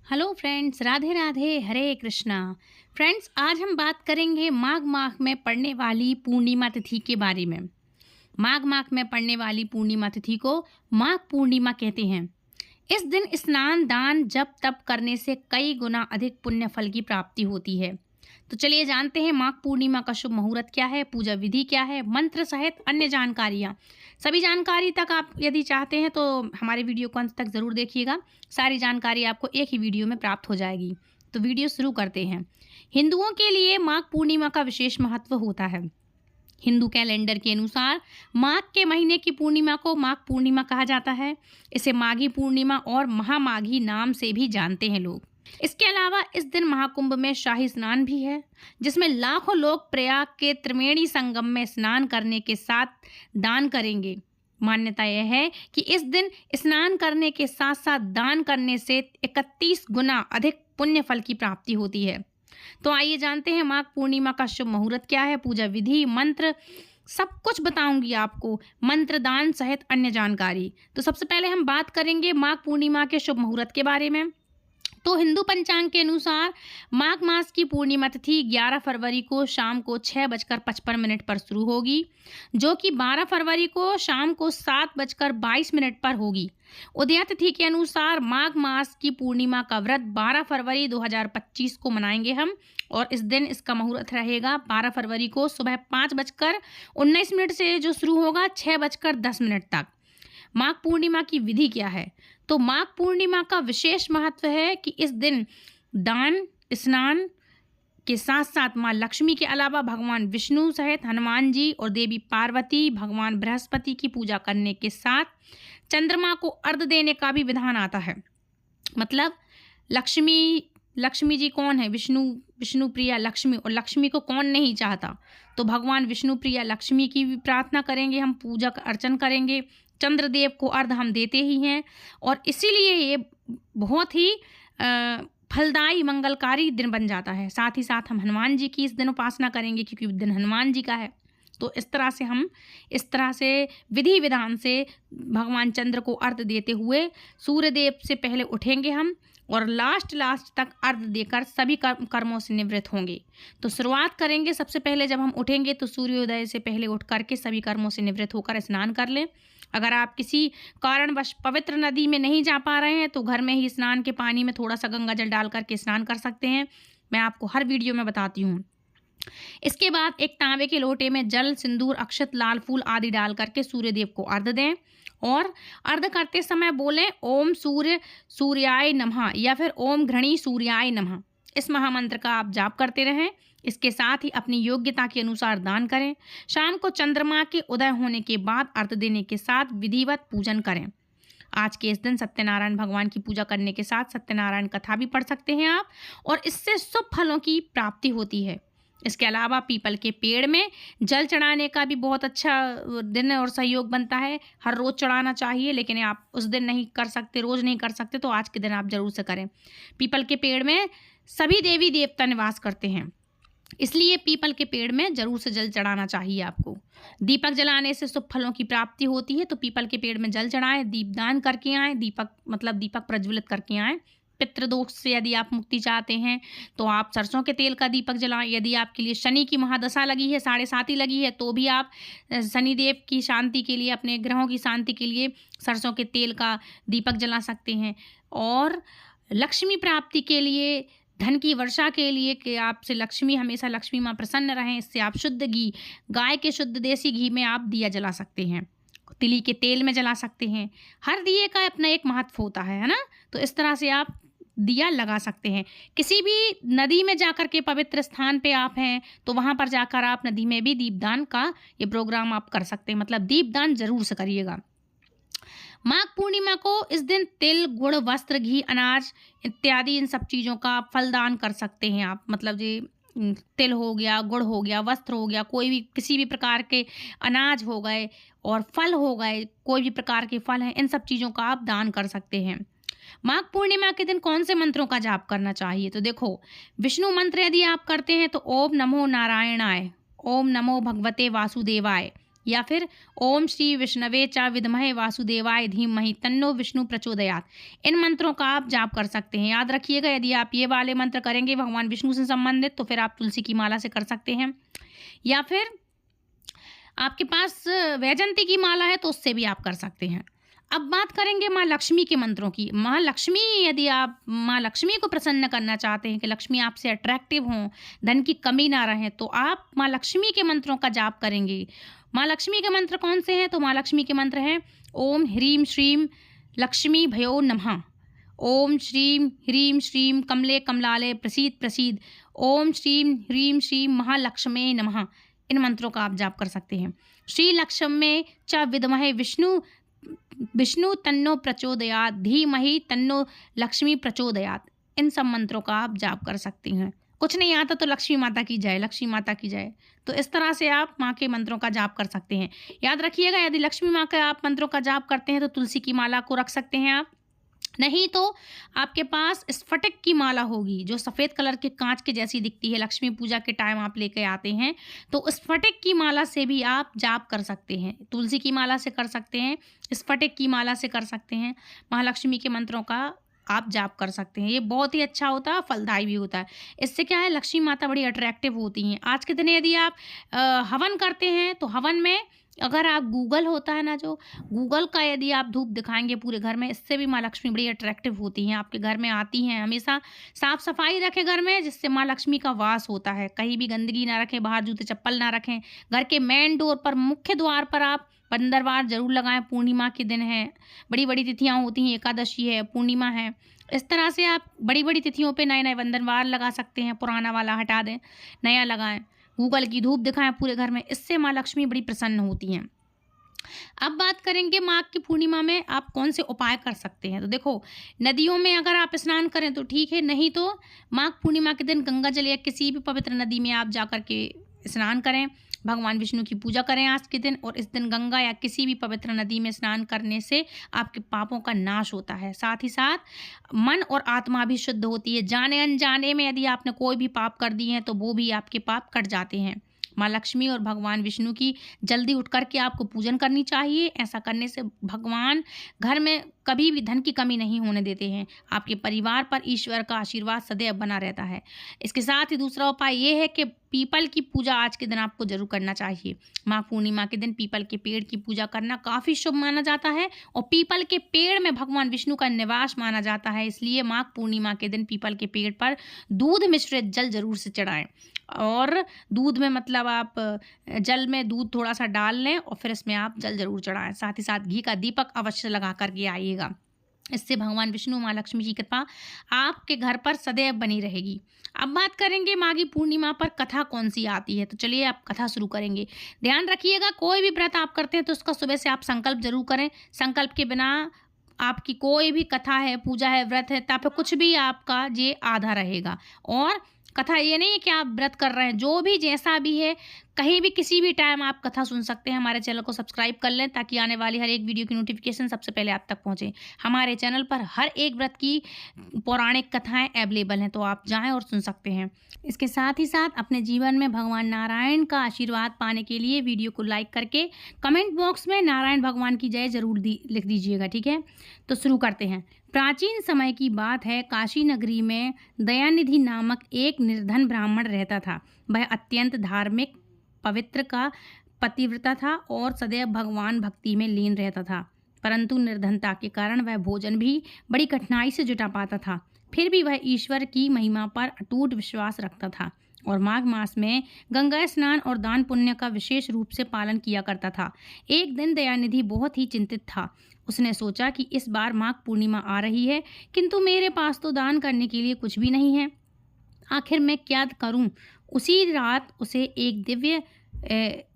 Hello friends, Radhe Radhe, हरे Krishna. Friends, आज हम बात करेंगे माघ माह में पड़ने वाली पूर्णिमा तिथि के बारे में। माघ माह में पड़ने वाली पूर्णिमा तिथि को माघ पूर्णिमा कहते हैं। इस दिन स्नान, दान, जप, तप करने से कई गुना अधिक पुण्य फल की प्राप्ति होती है। तो चलिए जानते हैं माघ पूर्णिमा का शुभ मुहूर्त क्या है, पूजा विधि क्या है, मंत्र सहित अन्य जानकारियाँ। सभी जानकारी तक आप यदि चाहते हैं तो हमारे वीडियो को अंत तक ज़रूर देखिएगा। सारी जानकारी आपको एक ही वीडियो में प्राप्त हो जाएगी। तो वीडियो शुरू करते हैं। हिंदुओं के लिए माघ पूर्णिमा का विशेष महत्व होता है। हिंदू कैलेंडर के अनुसार माघ के महीने की पूर्णिमा को माघ पूर्णिमा कहा जाता है। इसे माघी पूर्णिमा और महामाघी नाम से भी जानते हैं लोग। इसके अलावा इस दिन महाकुंभ में शाही स्नान भी है, जिसमें लाखों लोग प्रयाग के त्रिवेणी संगम में स्नान करने के साथ दान करेंगे। मान्यता यह है कि इस दिन स्नान करने के साथ साथ दान करने से 31 गुना अधिक पुण्य फल की प्राप्ति होती है। तो आइए जानते हैं माघ पूर्णिमा का शुभ मुहूर्त क्या है, पूजा विधि, मंत्र, सब कुछ बताऊंगी आपको, मंत्र, दान सहित अन्य जानकारी। तो सबसे पहले हम बात करेंगे माघ पूर्णिमा के शुभ मुहूर्त के बारे में। तो हिंदू पंचांग के अनुसार माघ मास की पूर्णिमा तिथि 11 फरवरी को शाम को 6:55 पर शुरू होगी, जो कि 12 फरवरी को शाम को 7:22 पर होगी। उदया तिथि के अनुसार माघ मास की पूर्णिमा का व्रत 12 फरवरी 2025 को मनाएंगे हम, और इस दिन इसका मुहूर्त रहेगा 12 फरवरी को सुबह 5:19 से जो शुरू होगा 6:10 तक। माघ पूर्णिमा की विधि क्या है? तो माघ पूर्णिमा का विशेष महत्व है कि इस दिन दान, स्नान के साथ साथ माँ लक्ष्मी के अलावा भगवान विष्णु सहित हनुमान जी और देवी पार्वती, भगवान बृहस्पति की पूजा करने के साथ चंद्रमा को अर्घ्य देने का भी विधान आता है। मतलब लक्ष्मी जी कौन है? विष्णु प्रिया लक्ष्मी, और लक्ष्मी को कौन नहीं चाहता। तो भगवान विष्णु प्रिया लक्ष्मी की भी प्रार्थना करेंगे, हम पूजा अर्चन करेंगे। चंद्रदेव को अर्घ्य हम देते ही हैं, और इसीलिए ये बहुत ही फलदायी, मंगलकारी दिन बन जाता है। साथ ही साथ हम हनुमान जी की इस दिन उपासना करेंगे, क्योंकि दिन हनुमान जी का है। तो इस तरह से विधि विधान से भगवान चंद्र को अर्घ्य देते हुए सूर्य देव से पहले उठेंगे हम, और लास्ट तक अर्घ्य देकर सभी कर्मों से निवृत्त होंगे। तो शुरुआत करेंगे, सबसे पहले जब हम उठेंगे तो सूर्योदय से पहले उठ करके सभी कर्मों से निवृत्त होकर स्नान कर लें। अगर आप किसी कारणवश पवित्र नदी में नहीं जा पा रहे हैं तो घर में ही स्नान के पानी में थोड़ा सा गंगा जल डाल करके स्नान कर सकते हैं। मैं आपको हर वीडियो में बताती हूँ। इसके बाद एक तांबे के लोटे में जल, सिंदूर, अक्षत, लाल फूल आदि डाल करके सूर्य देव को अर्घ्य दें, और अर्घ्य करते समय बोलें ओम सूर्याय नमः या फिर ओम घृणी सूर्याय नमः। इस महामंत्र का आप जाप करते रहें। इसके साथ ही अपनी योग्यता के अनुसार दान करें। शाम को चंद्रमा के उदय होने के बाद अर्घ्य देने के साथ विधिवत पूजन करें। आज के इस दिन सत्यनारायण भगवान की पूजा करने के साथ सत्यनारायण कथा भी पढ़ सकते हैं आप, और इससे शुभ फलों की प्राप्ति होती है। इसके अलावा पीपल के पेड़ में जल चढ़ाने का भी बहुत अच्छा दिन और सहयोग बनता है। हर रोज़ चढ़ाना चाहिए, लेकिन आप उस दिन नहीं कर सकते, रोज़ नहीं कर सकते, तो आज के दिन आप जरूर से करें। पीपल के पेड़ में सभी देवी देवता निवास करते हैं, इसलिए पीपल के पेड़ में जरूर से जल चढ़ाना चाहिए आपको। दीपक जलाने से शुभ फलों की प्राप्ति होती है, तो पीपल के पेड़ में जल चढ़ाएं, दीपदान करके आएँ, दीपक प्रज्वलित करके आएँ। पितृदोष से यदि आप मुक्ति चाहते हैं तो आप सरसों के तेल का दीपक जलाएं। यदि आपके लिए शनि की महादशा लगी है, 7.5 लगी है, तो भी आप शनिदेव की शांति के लिए, अपने ग्रहों की शांति के लिए सरसों के तेल का दीपक जला सकते हैं। और लक्ष्मी प्राप्ति के लिए, धन की वर्षा के लिए, कि आपसे हमेशा लक्ष्मी माँ प्रसन्न रहें, इससे आप शुद्ध घी, गाय के शुद्ध देसी घी में आप दिया जला सकते हैं, तिली के तेल में जला सकते हैं। हर दिए का अपना एक महत्व होता है ना। तो इस तरह से आप दिया लगा सकते हैं। किसी भी नदी में जाकर के, पवित्र स्थान पे आप हैं तो वहाँ पर जाकर आप नदी में भी दीपदान का ये प्रोग्राम आप कर सकते हैं। मतलब दीपदान जरूर से करिएगा। माघ पूर्णिमा को इस दिन तिल, गुड़, वस्त्र, घी, अनाज इत्यादि इन सब चीज़ों का फलदान कर सकते हैं आप। मतलब जी, तिल हो गया, गुड़ हो गया, वस्त्र हो गया, कोई भी किसी भी प्रकार के अनाज हो गए, और फल हो गए, कोई भी प्रकार के फल हैं, इन सब चीज़ों का आप दान कर सकते हैं। माघ पूर्णिमा के दिन कौन से मंत्रों का जाप करना चाहिए? तो देखो, विष्णु मंत्र यदि आप करते हैं तो ओम नमो नारायणाय, ओम नमो भगवते वासुदेवाय, या फिर ओम श्री विष्णवे च विद्महे वासुदेवाय धीमहि तन्नो विष्णु प्रचोदयात। इन मंत्रों का आप जाप कर सकते हैं। याद रखिएगा, यदि आप ये वाले मंत्र करेंगे भगवान विष्णु से संबंधित तो फिर आप तुलसी की माला से कर सकते हैं, या फिर आपके पास वैजंती की माला है तो उससे भी आप कर सकते हैं। अब बात करेंगे माँ लक्ष्मी के मंत्रों की। माँ लक्ष्मी, यदि आप माँ लक्ष्मी को प्रसन्न करना चाहते हैं कि लक्ष्मी आपसे अट्रैक्टिव हों, धन की कमी ना रहे, तो आप माँ लक्ष्मी के मंत्रों का जाप करेंगे। माँ लक्ष्मी के मंत्र कौन से हैं? तो माँ लक्ष्मी के मंत्र हैं ओम ह्रीम श्रीम लक्ष्मी भयो नमः, ओम श्रीम ह्रीम श्रीम कमले कमलाले प्रसीद प्रसीद, ओम श्रीम ह्रीम श्रीम महालक्ष्मे नमः। इन मंत्रों का आप जाप कर सकते हैं। श्री लक्ष्मे च विद्महे विष्णु तन्नो प्रचोदयात धीमहि तन्नो लक्ष्मी प्रचोदयात। इन सब मंत्रों का आप जाप कर सकती हैं। कुछ नहीं आता तो लक्ष्मी माता की जय, लक्ष्मी माता की जय। तो इस तरह से आप माँ के मंत्रों का जाप कर सकते हैं। याद रखिएगा, यदि लक्ष्मी माँ के आप मंत्रों का जाप करते हैं तो तुलसी की माला को रख सकते हैं आप, नहीं तो आपके पास स्फटिक की माला होगी जो सफ़ेद कलर के कांच के जैसी दिखती है, लक्ष्मी पूजा के टाइम आप लेके आते हैं, तो स्फटिक की माला से भी आप जाप कर सकते हैं। तुलसी की माला से कर सकते हैं, स्फटिक की माला से कर सकते हैं। महालक्ष्मी के मंत्रों का आप जाप कर सकते हैं। ये बहुत ही अच्छा होता है, फलदायी भी होता है। इससे क्या है, लक्ष्मी माता बड़ी अट्रैक्टिव होती हैं। आज के दिन यदि आप हवन करते हैं तो हवन में अगर आप गूगल होता है ना, जो गूगल का यदि आप धूप दिखाएंगे पूरे घर में, इससे भी माँ लक्ष्मी बड़ी अट्रैक्टिव होती हैं, आपके घर में आती हैं। हमेशा साफ सफाई रखें घर में, जिससे माँ लक्ष्मी का वास होता है। कहीं भी गंदगी ना रखें, बाहर जूते चप्पल ना रखें। घर के मेन डोर पर, मुख्य द्वार पर आप बंदरवार जरूर लगाएं। पूर्णिमा के दिन है, बड़ी बड़ी तिथियाँ होती हैं, एकादशी है, पूर्णिमा है, इस तरह से आप बड़ी बड़ी तिथियों पे नए नए बंदरवार लगा सकते हैं। पुराना वाला हटा दें, नया लगाएं। गूगल की धूप दिखाएं पूरे घर में, इससे माँ लक्ष्मी बड़ी प्रसन्न होती हैं। अब बात करेंगे माघ की पूर्णिमा में आप कौन से उपाय कर सकते हैं। तो देखो, नदियों में अगर आप स्नान करें तो ठीक है, नहीं तो माघ पूर्णिमा के दिन गंगा जल या किसी भी पवित्र नदी में आप जाकर के स्नान करें। भगवान विष्णु की पूजा करें आज के दिन, और इस दिन गंगा या किसी भी पवित्र नदी में स्नान करने से आपके पापों का नाश होता है। साथ ही साथ मन और आत्मा भी शुद्ध होती है। जाने अनजाने में यदि आपने कोई भी पाप कर दिए हैं तो वो भी आपके पाप कट जाते हैं। माँ लक्ष्मी और भगवान विष्णु की जल्दी उठ करके आपको पूजन करनी चाहिए। ऐसा करने से भगवान घर में कभी भी धन की कमी नहीं होने देते हैं। आपके परिवार पर ईश्वर का आशीर्वाद सदैव बना रहता है। इसके साथ ही दूसरा उपाय ये है कि पीपल की पूजा आज के दिन आपको जरूर करना चाहिए। माघ पूर्णिमा के दिन पीपल के पेड़ की पूजा करना काफ़ी शुभ माना जाता है, और पीपल के पेड़ में भगवान विष्णु का निवास माना जाता है। इसलिए माघ पूर्णिमा के दिन पीपल के पेड़ पर दूध मिश्रित जल जरूर से चढ़ाएं। और दूध में मतलब आप जल में दूध थोड़ा सा डाल लें और फिर इसमें आप जल जरूर चढ़ाएं। साथ ही साथ घी का दीपक अवश्य लगा करके आइएगा। इससे भगवान विष्णु माँ लक्ष्मी की कृपा आपके घर पर सदैव बनी रहेगी। अब बात करेंगे माघी पूर्णिमा पर कथा कौन सी आती है। तो चलिए आप कथा शुरू करेंगे। ध्यान रखिएगा, कोई भी व्रत आप करते हैं तो उसका सुबह से आप संकल्प जरूर करें। संकल्प के बिना आपकी कोई भी कथा है, पूजा है, व्रत है, तब कुछ भी आपका ये आधा रहेगा। और कथा ये नहीं है कि आप व्रत कर रहे हैं, जो भी जैसा भी है, कहीं भी किसी भी टाइम आप कथा सुन सकते हैं। हमारे चैनल को सब्सक्राइब कर लें ताकि आने वाली हर एक वीडियो की नोटिफिकेशन सबसे पहले आप तक पहुंचे। हमारे चैनल पर हर एक व्रत की पौराणिक कथाएं अवेलेबल हैं, तो आप जाएं और सुन सकते हैं। इसके साथ ही साथ अपने जीवन में भगवान नारायण का आशीर्वाद पाने के लिए वीडियो को लाइक करके कमेंट बॉक्स में नारायण भगवान की जय जरूर लिख दीजिएगा, ठीक है। तो शुरू करते हैं। प्राचीन समय की बात है, काशी नगरी में दयानिधि नामक एक निर्धन ब्राह्मण रहता था। वह अत्यंत धार्मिक, पवित्र का पतिव्रता था और सदैव भगवान भक्ति में लीन रहता था। परंतु निर्धनता के कारण वह भोजन भी बड़ी कठिनाई से जुटा पाता था। फिर भी वह ईश्वर की महिमा पर अटूट विश्वास रखता था और माघ मास में गंगा स्नान और दान पुण्य का विशेष रूप से पालन किया करता था। एक दिन दयानिधि बहुत ही चिंतित था। उसने सोचा कि इस बार माघ पूर्णिमा आ रही है, किंतु मेरे पास तो दान करने के लिए कुछ भी नहीं है। आखिर मैं क्या करूं? उसी रात उसे एक दिव्य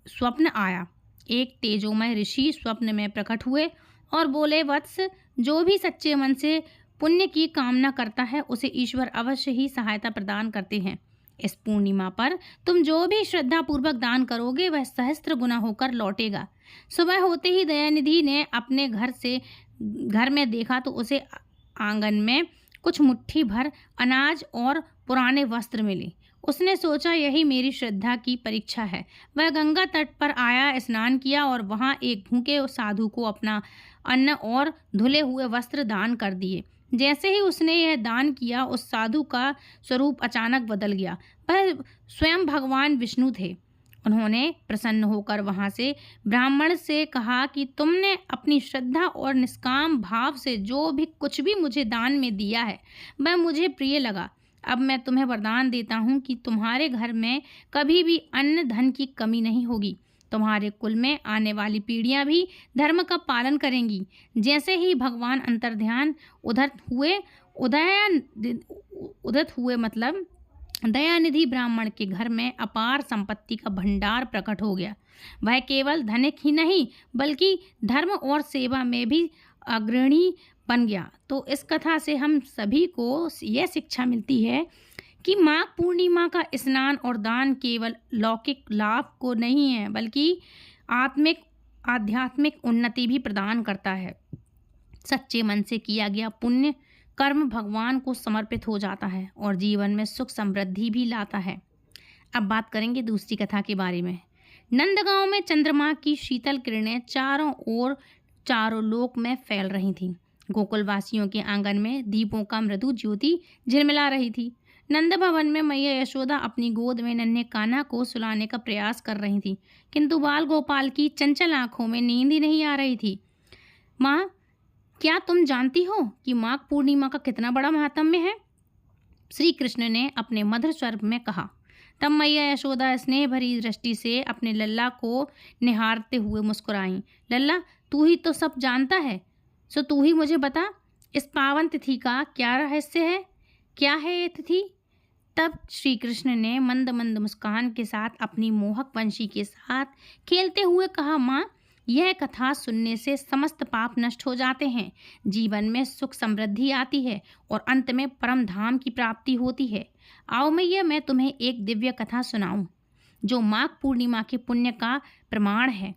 स्वप्न आया। एक तेजोमय ऋषि स्वप्न में प्रकट हुए और बोले, वत्स, जो भी सच्चे मन से पुण्य की कामना करता है उसे ईश्वर अवश्य ही सहायता प्रदान करते हैं। इस पूर्णिमा पर तुम जो भी श्रद्धा पूर्वक दान करोगे वह सहस्त्र गुना होकर लौटेगा। सुबह होते ही दयानिधि ने अपने घर में देखा तो उसे आंगन में कुछ मुट्ठी भर अनाज और पुराने वस्त्र मिले। उसने सोचा यही मेरी श्रद्धा की परीक्षा है। वह गंगा तट पर आया, स्नान किया और वहाँ एक भूखे साधु को अपना अन्न और धुले हुए वस्त्र दान कर दिए। जैसे ही उसने यह दान किया, उस साधु का स्वरूप अचानक बदल गया। वह स्वयं भगवान विष्णु थे। उन्होंने प्रसन्न होकर वहां से ब्राह्मण से कहा कि तुमने अपनी श्रद्धा और निष्काम भाव से जो भी कुछ भी मुझे दान में दिया है, वह मुझे प्रिय लगा। अब मैं तुम्हें वरदान देता हूँ कि तुम्हारे घर में कभी भी अन्न धन की कमी नहीं होगी। तुम्हारे कुल में आने वाली पीढ़ियां भी धर्म का पालन करेंगी। जैसे ही भगवान अंतर्ध्यान उदत हुए मतलब दयानिधि ब्राह्मण के घर में अपार संपत्ति का भंडार प्रकट हो गया। वह केवल धनिक ही नहीं बल्कि धर्म और सेवा में भी अग्रणी बन गया। तो इस कथा से हम सभी को यह शिक्षा मिलती है कि माघ पूर्णिमा का स्नान और दान केवल लौकिक लाभ को नहीं है बल्कि आध्यात्मिक उन्नति भी प्रदान करता है। सच्चे मन से किया गया पुण्य कर्म भगवान को समर्पित हो जाता है और जीवन में सुख समृद्धि भी लाता है। अब बात करेंगे दूसरी कथा के बारे में। नंदगांव में चंद्रमा की शीतल किरणें चारों ओर चारों लोक में फैल रही थीं। गोकुलवासियों के आंगन में दीपों का मृदु ज्योति झिलमिला रही थी। नंद भवन में मैया यशोदा अपनी गोद में नन्हे कान्हा को सुलाने का प्रयास कर रही थी, किंतु बाल गोपाल की चंचल आंखों में नींद ही नहीं आ रही थी। माँ, क्या तुम जानती हो कि माघ पूर्णिमा का कितना बड़ा महात्म्य है? श्री कृष्ण ने अपने मधुर स्वर में कहा। तब मैया यशोदा स्नेह भरी दृष्टि से अपने लल्ला को निहारते हुए मुस्कुराई। लल्ला, तू ही तो सब जानता है, सो तू ही मुझे बता, इस पावन तिथि का क्या रहस्य है? क्या है ये तिथि? तब श्री कृष्ण ने मंद मंद मुस्कान के साथ अपनी मोहक वंशी के साथ खेलते हुए कहा, माँ, यह कथा सुनने से समस्त पाप नष्ट हो जाते हैं, जीवन में सुख समृद्धि आती है और अंत में परम धाम की प्राप्ति होती है। आओ मैया, मैं तुम्हें एक दिव्य कथा सुनाऊं जो माघ पूर्णिमा के पुण्य का प्रमाण है।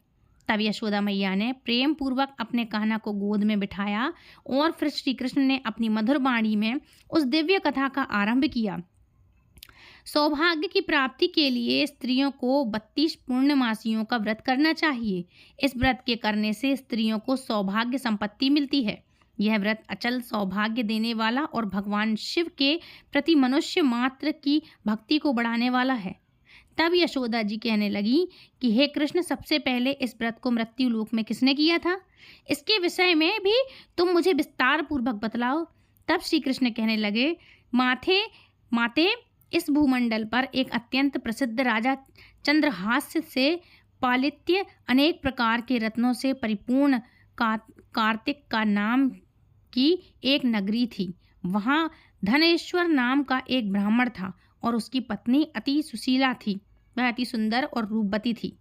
तब यशोदा मैया ने प्रेम पूर्वक अपने कान्हा को गोद में बिठाया और फिर श्री कृष्ण ने अपनी मधुर वाणी में उस दिव्य कथा का आरंभ किया। सौभाग्य की प्राप्ति के लिए स्त्रियों को 32 पूर्णमासियों का व्रत करना चाहिए। इस व्रत के करने से स्त्रियों को सौभाग्य संपत्ति मिलती है। यह व्रत अचल सौभाग्य देने वाला और भगवान शिव के प्रति मनुष्य मात्र की भक्ति को बढ़ाने वाला है। तब यशोदा जी कहने लगी कि हे कृष्ण, सबसे पहले इस व्रत को मृत्यु लोक में किसने किया था? इसके विषय में भी तुम मुझे विस्तार पूर्वक बतलाओ। तब श्री कृष्ण कहने लगे, माते, इस भूमंडल पर एक अत्यंत प्रसिद्ध राजा चंद्रहास्य से पालित्य अनेक प्रकार के रत्नों से परिपूर्ण कार्तिक का नाम की एक नगरी थी। वहाँ धनेश्वर नाम का एक ब्राह्मण था और उसकी पत्नी अति सुशीला थी। वह अति सुंदर और रूपवती थी।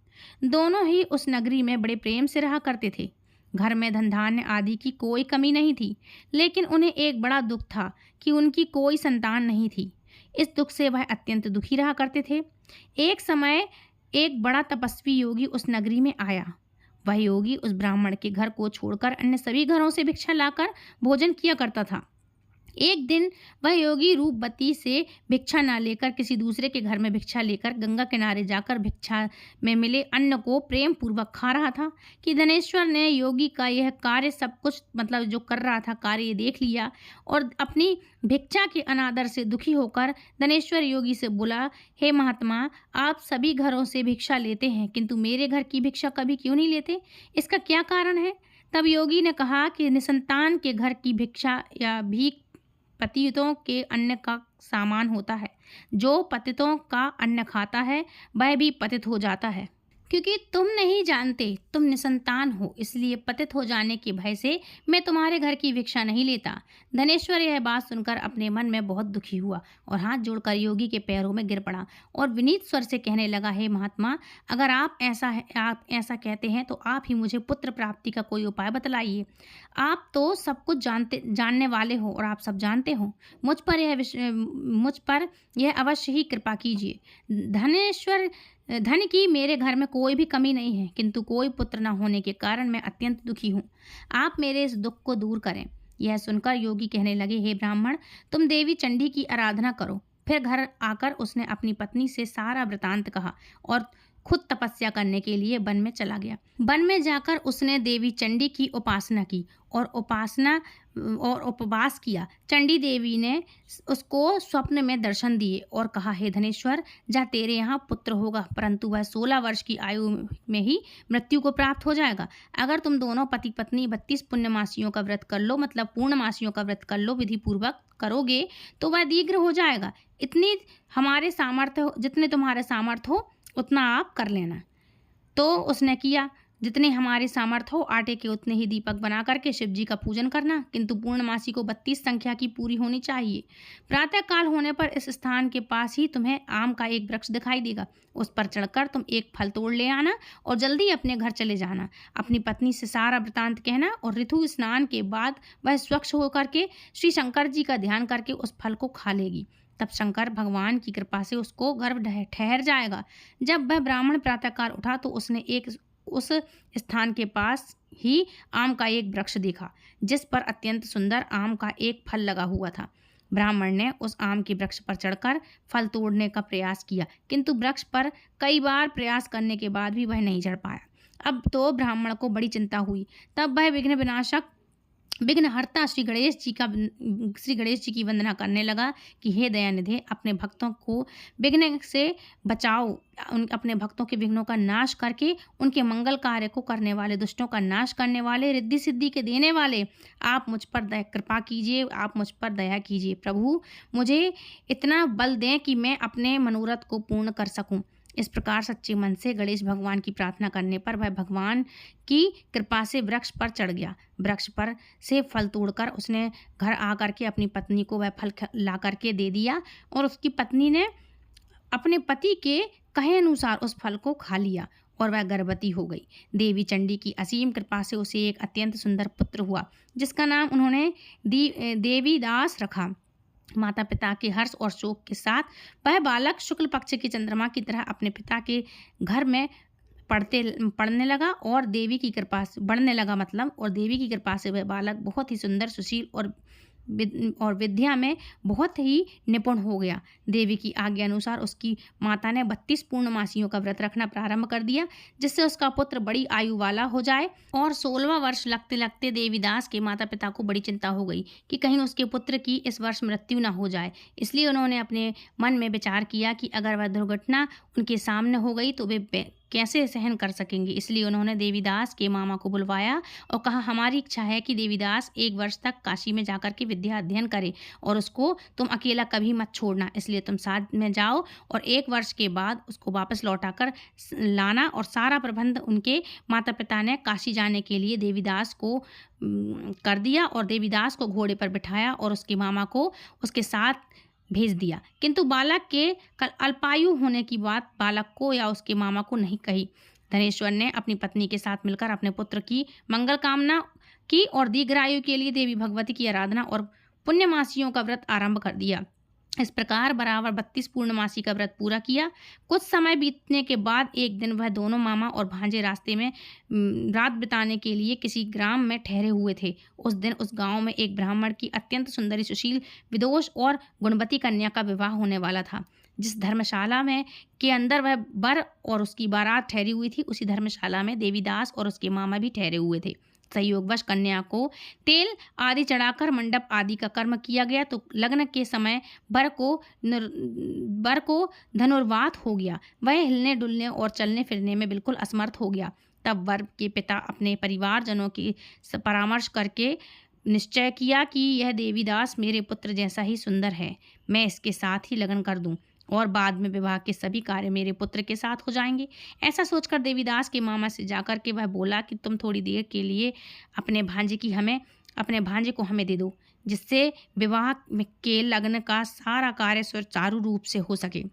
दोनों ही उस नगरी में बड़े प्रेम से रहा करते थे। घर में धन धान्य आदि की कोई कमी नहीं थी, लेकिन उन्हें एक बड़ा दुख था कि उनकी कोई संतान नहीं थी। इस दुख से वह अत्यंत दुखी रहा करते थे। एक समय एक बड़ा तपस्वी योगी उस नगरी में आया। वह योगी उस ब्राह्मण के घर को छोड़कर अन्य सभी घरों से भिक्षा लाकर भोजन किया करता था। एक दिन वह योगी रूपवती से भिक्षा न लेकर किसी दूसरे के घर में भिक्षा लेकर गंगा किनारे जाकर भिक्षा में मिले अन्न को प्रेम पूर्वक खा रहा था कि धनेश्वर ने योगी का यह कार्य सब कुछ जो कर रहा था कार्य देख लिया और अपनी भिक्षा के अनादर से दुखी होकर धनेश्वर योगी से बोला, हे महात्मा, आप सभी घरों से भिक्षा लेते हैं किंतु मेरे घर की भिक्षा कभी क्यों नहीं लेते? इसका क्या कारण है? तब योगी ने कहा कि निसंतान के घर की भिक्षा या भीख पतितों के अन्न का सामान होता है। जो पतितों का अन्न खाता है वह भी पतित हो जाता है। क्योंकि तुम नहीं जानते, तुम निसंतान हो, इसलिए पतित हो जाने के भय से मैं तुम्हारे घर की भिक्षा नहीं लेता। धनेश्वर यह बात सुनकर अपने मन में बहुत दुखी हुआ और हाथ जोड़कर योगी के पैरों में गिर पड़ा और विनीत स्वर से कहने लगा, हे महात्मा, अगर आप ऐसा कहते हैं तो आप ही मुझे पुत्र प्राप्ति का कोई उपाय बतलाइए। आप तो सब कुछ जानने वाले हो और आप सब जानते हो। मुझ पर यह अवश्य ही कृपा कीजिए। धन की मेरे घर में कोई भी कमी नहीं है, किंतु कोई पुत्र न होने के कारण मैं अत्यंत दुखी हूँ। आप मेरे इस दुख को दूर करें। यह सुनकर योगी कहने लगे, हे ब्राह्मण, तुम देवी चंडी की आराधना करो फिर घर आकर उसने अपनी पत्नी से सारा वृतांत कहा और खुद तपस्या करने के लिए वन में चला गया। वन में जाकर उसने देवी चंडी की उपासना की और उपवास किया। चंडी देवी ने उसको स्वप्न में दर्शन दिए और कहा, हे धनेश्वर, जा तेरे यहाँ पुत्र होगा, परंतु वह 16 वर्ष की आयु में ही मृत्यु को प्राप्त हो जाएगा। अगर तुम दोनों पति पत्नी 32 पुण्यमासियों का व्रत कर लो, मतलब पूर्णमासियों का व्रत कर लो, विधि पूर्वक करोगे तो वह शीघ्र हो जाएगा। इतनी हमारे सामर्थ्य, जितने तुम्हारे सामर्थ्य हो उतना आप कर लेना। तो उसने किया। जितने हमारे सामर्थ्य हो आटे के उतने ही दीपक बना करके शिव जी का पूजन करना, किंतु पूर्णमासी को 32 संख्या की पूरी होनी चाहिए। प्रातः काल होने पर इस स्थान के पास ही तुम्हें आम का एक वृक्ष दिखाई देगा। उस पर चढ़कर तुम एक फल तोड़ ले आना और जल्दी अपने घर चले जाना। अपनी पत्नी से सारा वृतांत कहना और ऋतु स्नान के बाद वह स्वच्छ होकर के श्री शंकर जी का ध्यान करके उस फल को खा लेगी। तब शंकर भगवान की कृपा से उसको गर्भ ठहर जाएगा। जब वह ब्राह्मण प्रातःकाल उठा तो उसने उस स्थान के पास ही आम का एक वृक्ष देखा, जिस पर अत्यंत सुंदर आम का एक फल लगा हुआ था। ब्राह्मण ने उस आम के वृक्ष पर चढ़कर फल तोड़ने का प्रयास किया, किंतु वृक्ष पर कई बार प्रयास करने के बाद भी वह नहीं चढ़ पाया। अब तो ब्राह्मण को बड़ी चिंता हुई। तब वह विघ्नहर्ता श्री गणेश जी की वंदना करने लगा कि हे दयानिधे, अपने भक्तों को विघ्न से बचाओ, अपने भक्तों के विघ्नों का नाश करके उनके मंगल कार्य को करने वाले, दुष्टों का नाश करने वाले, रिद्धि सिद्धि के देने वाले, आप मुझ पर कृपा कीजिए, आप मुझ पर दया कीजिए। प्रभु, मुझे इतना बल दें कि मैं अपने मनोरथ को पूर्ण कर सकूं। इस प्रकार सच्चे मन से गणेश भगवान की प्रार्थना करने पर वह भगवान की कृपा से वृक्ष पर चढ़ गया। वृक्ष पर से फल तोड़कर उसने घर आकर के अपनी पत्नी को वह फल ला करके दे दिया और उसकी पत्नी ने अपने पति के कहे अनुसार उस फल को खा लिया और वह गर्भवती हो गई। देवी चंडी की असीम कृपा से उसे एक अत्यंत सुंदर पुत्र हुआ, जिसका नाम उन्होंने देवीदास रखा। माता पिता के हर्ष और शोक के साथ वह बालक शुक्ल पक्ष के चंद्रमा की तरह अपने पिता के घर में पढ़ने लगा और देवी की कृपा से बढ़ने लगा, और देवी की कृपा से वह बालक बहुत ही सुंदर, सुशील और विद्या में बहुत ही निपुण हो गया। देवी की आज्ञा अनुसार उसकी माता ने 32 पूर्णमासियों का व्रत रखना प्रारंभ कर दिया, जिससे उसका पुत्र बड़ी आयु वाला हो जाए। और 16वां वर्ष लगते लगते देवीदास के माता पिता को बड़ी चिंता हो गई कि कहीं उसके पुत्र की इस वर्ष मृत्यु न हो जाए। इसलिए उन्होंने अपने मन में विचार किया कि अगर वह दुर्घटना उनके सामने हो गई तो वे कैसे सहन कर सकेंगे। इसलिए उन्होंने देवीदास के मामा को बुलवाया और कहा, हमारी इच्छा है कि देवीदास 1 वर्ष तक काशी में जाकर के विद्या अध्ययन करे और उसको तुम अकेला कभी मत छोड़ना। इसलिए तुम साथ में जाओ और 1 वर्ष के बाद उसको वापस लौटाकर लाना। और सारा प्रबंध उनके माता पिता ने काशी जाने के लिए देवीदास को कर दिया और देवीदास को घोड़े पर बिठाया और उसके मामा को उसके साथ भेज दिया। किंतु बालक के अल्पायु होने की बात बालक को या उसके मामा को नहीं कही। धनेश्वर ने अपनी पत्नी के साथ मिलकर अपने पुत्र की मंगल कामना की और दीर्घायु के लिए देवी भगवती की आराधना और पुण्यमासियों का व्रत आरंभ कर दिया। इस प्रकार बराबर 32 पूर्णमासी का व्रत पूरा किया। कुछ समय बीतने के बाद एक दिन वह दोनों मामा और भांजे रास्ते में रात बिताने के लिए किसी ग्राम में ठहरे हुए थे। उस दिन उस गांव में एक ब्राह्मण की अत्यंत सुंदरी, सुशील, विदोष और गुणवती कन्या का विवाह होने वाला था। जिस धर्मशाला में के अंदर वह वर और उसकी बारात ठहरी हुई थी, उसी धर्मशाला में देवीदास और उसके मामा भी ठहरे हुए थे। संयोगवश कन्या को तेल आदि चढ़ाकर मंडप आदि का कर्म किया गया तो लग्न के समय वर को धनुर्वात हो गया। वह हिलने डुलने और चलने फिरने में बिल्कुल असमर्थ हो गया। तब वर के पिता अपने परिवारजनों की परामर्श करके निश्चय किया कि यह देवीदास मेरे पुत्र जैसा ही सुंदर है, मैं इसके साथ ही लगन कर दूं और बाद में विवाह के सभी कार्य मेरे पुत्र के साथ हो जाएंगे। ऐसा सोचकर देवीदास के मामा से जाकर के वह बोला कि तुम थोड़ी देर के लिए अपने भांजे को हमें दे दो, जिससे विवाह के लग्न का सारा कार्य सुचारू रूप से हो सके।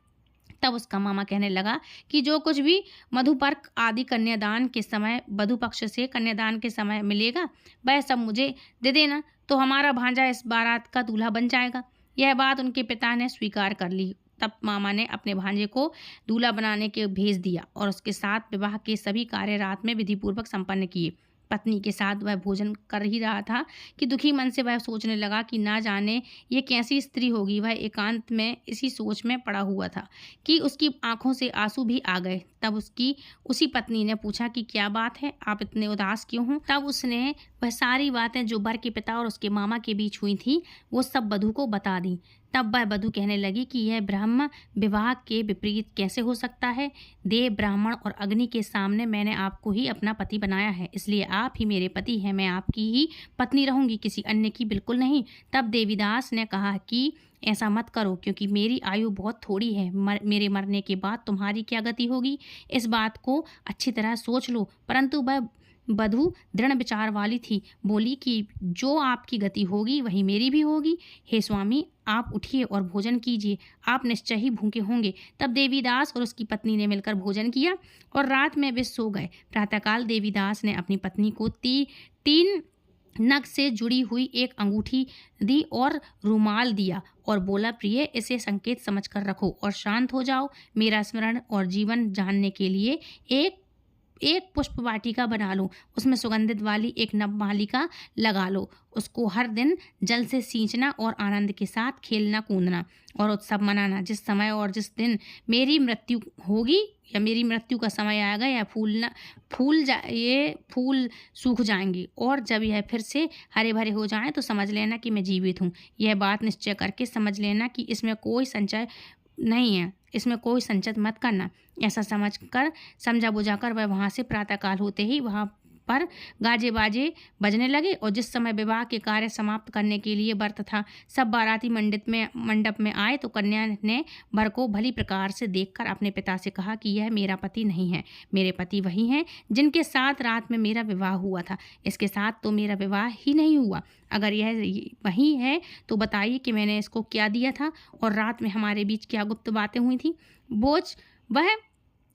तब उसका मामा कहने लगा कि जो कुछ भी मधुपर्क आदि कन्यादान के समय वधु पक्ष से कन्यादान के समय मिलेगा वह सब मुझे दे देना, तो हमारा भांजा इस बारात का दूल्हा बन जाएगा। यह बात उनके पिता ने स्वीकार कर ली। तब मामा ने अपने भांजे को दूल्हा बनाने के भेज दिया और उसके साथ विवाह के सभी कार्य रात में विधिपूर्वक संपन्न किए। पत्नी के साथ वह भोजन कर ही रहा था कि दुखी मन से वह सोचने लगा कि ना जाने ये कैसी स्त्री होगी। वह एकांत में इसी सोच में पड़ा हुआ था कि उसकी आंखों से आंसू भी आ गए। तब उसी पत्नी ने पूछा कि क्या बात है, आप इतने उदास क्यों हो। तब उसने वह सारी बातें जो वर के पिता और उसके मामा के बीच हुई थी वो सब वधू को बता दी। तब वह वधू कहने लगी कि यह ब्रह्म विवाह के विपरीत कैसे हो सकता है। देव, ब्राह्मण और अग्नि के सामने मैंने आपको ही अपना पति बनाया है, इसलिए आप ही मेरे पति हैं। मैं आपकी ही पत्नी रहूंगी, किसी अन्य की बिल्कुल नहीं। तब देवीदास ने कहा कि ऐसा मत करो, क्योंकि मेरी आयु बहुत थोड़ी है। मेरे मरने के बाद तुम्हारी क्या गति होगी, इस बात को अच्छी तरह सोच लो। परंतु वह वधू दृढ़ विचार वाली थी, बोली कि जो आपकी गति होगी वही मेरी भी होगी। हे स्वामी, आप उठिए और भोजन कीजिए, आप निश्चय ही भूखे होंगे। तब देवीदास और उसकी पत्नी ने मिलकर भोजन किया और रात में वे सो गए। प्रातःकाल देवीदास ने अपनी पत्नी को तीन नग से जुड़ी हुई एक अंगूठी दी और रुमाल दिया और बोला, प्रिय, इसे संकेत समझकर रखो और शांत हो जाओ। मेरा स्मरण और जीवन जानने के लिए एक पुष्प वाटिका बना लो, उसमें सुगंधित वाली एक नवमालिका लगा लो। उसको हर दिन जल से सींचना और आनंद के साथ खेलना कूदना और उत्सव मनाना। जिस समय और जिस दिन मेरी मृत्यु होगी या मेरी मृत्यु का समय आएगा, या ये फूल सूख जाएंगे और जब यह फिर से हरे भरे हो जाएं तो समझ लेना कि मैं जीवित हूँ। यह बात निश्चय करके समझ लेना कि इसमें कोई संचय नहीं है, इसमें कोई संचय मत करना। ऐसा समझा बुझाकर वह वहाँ से प्रातःकाल होते ही वहाँ पर गाजे बाजे बजने लगे और जिस समय विवाह के कार्य समाप्त करने के लिए वर तथा सब बाराती मंडप में आए तो कन्या ने वर को भली प्रकार से देखकर अपने पिता से कहा कि यह मेरा पति नहीं है, मेरे पति वही हैं जिनके साथ रात में मेरा विवाह हुआ था। इसके साथ तो मेरा विवाह ही नहीं हुआ। अगर यह वही है तो बताइए कि मैंने इसको क्या दिया था और रात में हमारे बीच क्या गुप्त बातें हुई थी। बोझ वह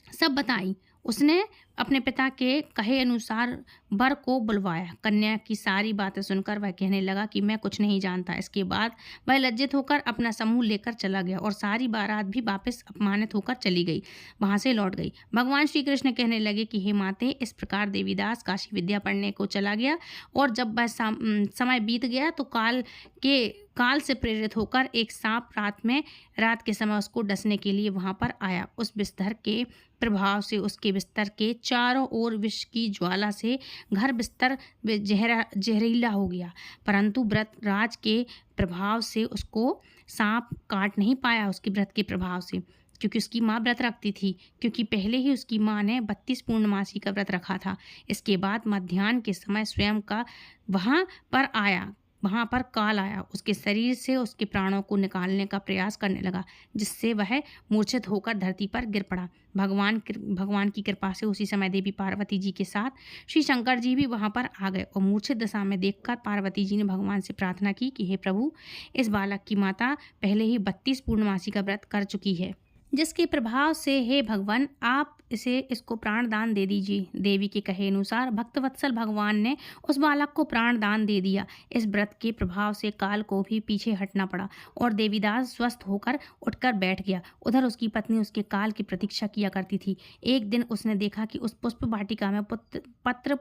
सब बताई। उसने अपने पिता के कहे अनुसार वर को बुलवाया। कन्या की सारी बातें सुनकर वह कहने लगा कि मैं कुछ नहीं जानता। इसके बाद वह लज्जित होकर अपना समूह लेकर चला गया और सारी बारात भी वापस अपमानित होकर चली गई, वहां से लौट गई। भगवान श्री कृष्ण कहने लगे कि हे माते, इस प्रकार देवीदास काशी विद्या पढ़ने को चला गया और जब वह समय बीत गया तो काल से प्रेरित होकर एक सांप रात के समय उसको डसने के लिए वहां पर आया। उस बिस्तर के प्रभाव से उसके बिस्तर के चारों ओर विष की ज्वाला से घर बिस्तर जहरीला हो गया, परंतु व्रत राज के प्रभाव से उसको सांप काट नहीं पाया। उसके व्रत के प्रभाव से, क्योंकि उसकी माँ व्रत रखती थी, क्योंकि पहले ही उसकी माँ ने 32 पूर्णमासी का व्रत रखा था। इसके बाद मध्याह्न के समय स्वयं का वहाँ पर काल आया, उसके शरीर से उसके प्राणों को निकालने का प्रयास करने लगा, जिससे वह मूर्छित होकर धरती पर गिर पड़ा। भगवान की कृपा से उसी समय देवी पार्वती जी के साथ श्री शंकर जी भी वहाँ पर आ गए और मूर्छित दशा में देखकर पार्वती जी ने भगवान से प्रार्थना की कि हे प्रभु, इस बालक की माता पहले ही 32 पूर्णमासी का व्रत कर चुकी है, जिसके प्रभाव से हे भगवान आप इसको प्राण दान दे दीजिए। देवी के कहे अनुसार भक्तवत्सल भगवान ने उस बालक को प्राण दान दे दिया। इस व्रत के प्रभाव से काल को भी पीछे हटना पड़ा और देवीदास स्वस्थ होकर उठकर बैठ गया। उधर उसकी पत्नी उसके काल की प्रतीक्षा किया करती थी। एक दिन उसने देखा कि उस पुष्प वाटिका में पत्र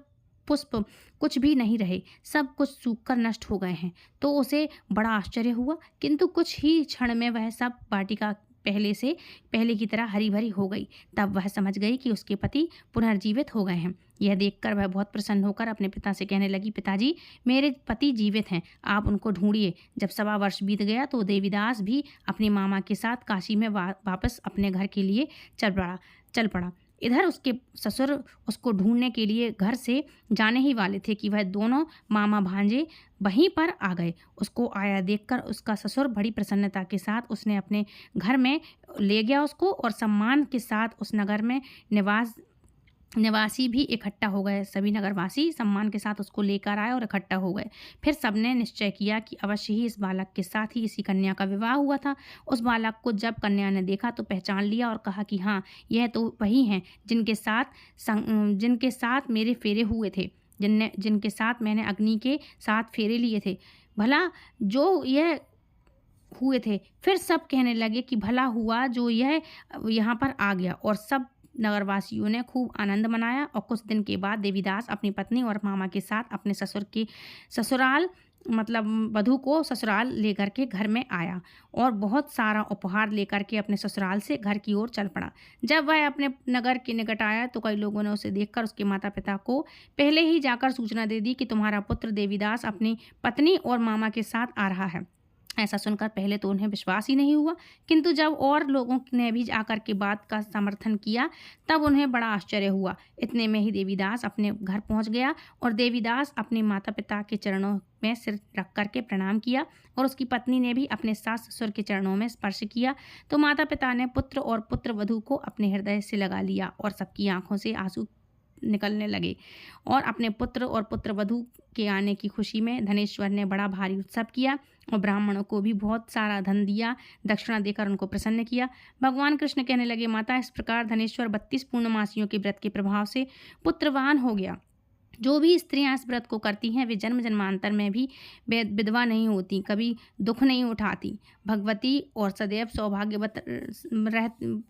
पुष्प कुछ भी नहीं रहे, सब कुछ सूखकर नष्ट हो गए हैं। तो उसे बड़ा आश्चर्य हुआ, किंतु कुछ ही क्षण में वह सब वाटिका पहले की तरह हरी भरी हो गई। तब वह समझ गई कि उसके पति पुनर्जीवित हो गए हैं। यह देखकर वह बहुत प्रसन्न होकर अपने पिता से कहने लगी, पिताजी, मेरे पति जीवित हैं, आप उनको ढूंढिए। जब 1.25 वर्ष बीत गया तो देवीदास भी अपने मामा के साथ काशी में वापस अपने घर के लिए चल पड़ा। इधर उसके ससुर उसको ढूंढने के लिए घर से जाने ही वाले थे कि वह दोनों मामा भांजे वहीं पर आ गए। उसको आया देखकर उसका ससुर बड़ी प्रसन्नता के साथ उसने अपने घर में ले गया उसको, और सम्मान के साथ उस नगर में निवासी भी इकट्ठा हो गए। सभी नगरवासी सम्मान के साथ उसको लेकर आए और इकट्ठा हो गए। फिर सबने निश्चय किया कि अवश्य ही इस बालक के साथ ही इसी कन्या का विवाह हुआ था। उस बालक को जब कन्या ने देखा तो पहचान लिया और कहा कि हाँ, यह तो वही हैं जिनके साथ मेरे फेरे हुए थे, जिनके साथ मैंने अग्नि के साथ फेरे लिए थे। भला जो यह हुए थे। फिर सब कहने लगे कि भला हुआ जो यह यहाँ पर आ गया, और सब नगरवासियों ने खूब आनंद मनाया और कुछ दिन के बाद देवीदास अपनी पत्नी और मामा के साथ अपने ससुराल मतलब वधू को ससुराल लेकर के घर में आया और बहुत सारा उपहार लेकर के अपने ससुराल से घर की ओर चल पड़ा। जब वह अपने नगर के निकट आया तो कई लोगों ने उसे देखकर उसके माता पिता को पहले ही जाकर सूचना दे दी कि तुम्हारा पुत्र देवीदास अपनी पत्नी और मामा के साथ आ रहा है। ऐसा सुनकर पहले तो उन्हें विश्वास ही नहीं हुआ, किंतु जब और लोगों ने भी आकर के बात का समर्थन किया तब उन्हें बड़ा आश्चर्य हुआ। इतने में ही देवीदास अपने घर पहुंच गया और देवीदास अपने माता पिता के चरणों में सिर रख करके प्रणाम किया और उसकी पत्नी ने भी अपने सास ससुर के चरणों में स्पर्श किया। तो माता पिता ने पुत्र और पुत्र वधू को अपने हृदय से लगा लिया और सबकी आंखों से आंसू निकलने लगे और अपने पुत्र और पुत्र वधू के आने की खुशी में धनेश्वर ने बड़ा भारी उत्सव किया और ब्राह्मणों को भी बहुत सारा धन दिया, दक्षिणा देकर उनको प्रसन्न किया। भगवान कृष्ण कहने लगे, माता, इस प्रकार धनेश्वर 32 पूर्णमासियों के व्रत के प्रभाव से पुत्रवान हो गया। जो भी स्त्रियां इस व्रत को करती हैं वे जन्म जन्मांतर में भी विधवा नहीं होती, कभी दुख नहीं उठाती, भगवती और सदैव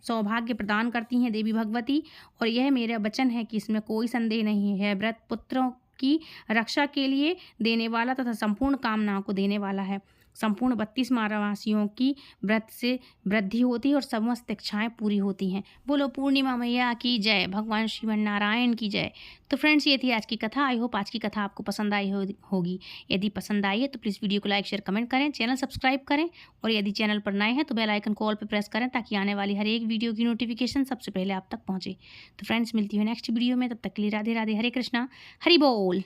सौभाग्य प्रदान करती हैं देवी भगवती। और यह मेरा वचन है कि इसमें कोई संदेह नहीं है। व्रत पुत्रों की रक्षा के लिए देने वाला तथा संपूर्ण कामनाओं को देने वाला है। संपूर्ण 32 मारवासियों की व्रत से वृद्धि होती है और समस्त इच्छाएं पूरी होती हैं। बोलो पूर्णिमा मैया की जय, भगवान श्रीमन नारायण की जय। तो फ्रेंड्स, ये थी आज की कथा। आई होप आज की कथा आपको पसंद आई होगी। यदि पसंद आई है तो प्लीज़ वीडियो को लाइक शेयर कमेंट करें, चैनल सब्सक्राइब करें और यदि चैनल पर नए हैं तो बेल आइकन को ऑल पे प्रेस करें ताकि आने वाली हर एक वीडियो की नोटिफिकेशन सबसे पहले आप तक पहुँचे। तो फ्रेंड्स, मिलती हूँ नेक्स्ट वीडियो में, तब तक के लिए राधे राधे, हरे कृष्णा, हरि बोल।